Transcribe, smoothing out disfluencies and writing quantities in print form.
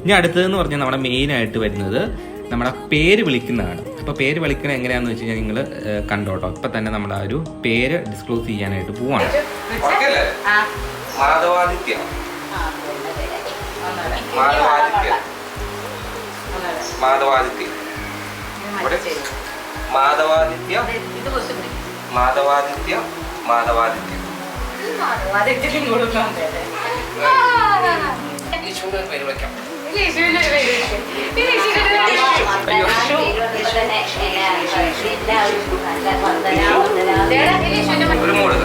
ഇനി അടുത്തതെന്ന് പറഞ്ഞാൽ നമ്മുടെ മെയിനായിട്ട് വരുന്നത് നമ്മുടെ പേര് വിളിക്കുന്നതാണ്. അപ്പോൾ പേര് വിളിക്കുന്നത് എങ്ങനെയാണെന്ന് വെച്ച് കഴിഞ്ഞാൽ നിങ്ങൾ കണ്ടോട്ടോ. ഇപ്പം തന്നെ നമ്മൾ ആ ഒരു പേര് ഡിസ്ക്ലോസ് ചെയ്യാനായിട്ട് പോവാണ്. മാധവാദിത്യ മാധവാദിത്യ മാധവാദിത്യ മാധവാദിത്യ മാധവാദിത്യ മാധവാദിത്യ യേശുവിന്റെ ഒരു പേര് വിളിക്കാം. ഒരു മൂടുക.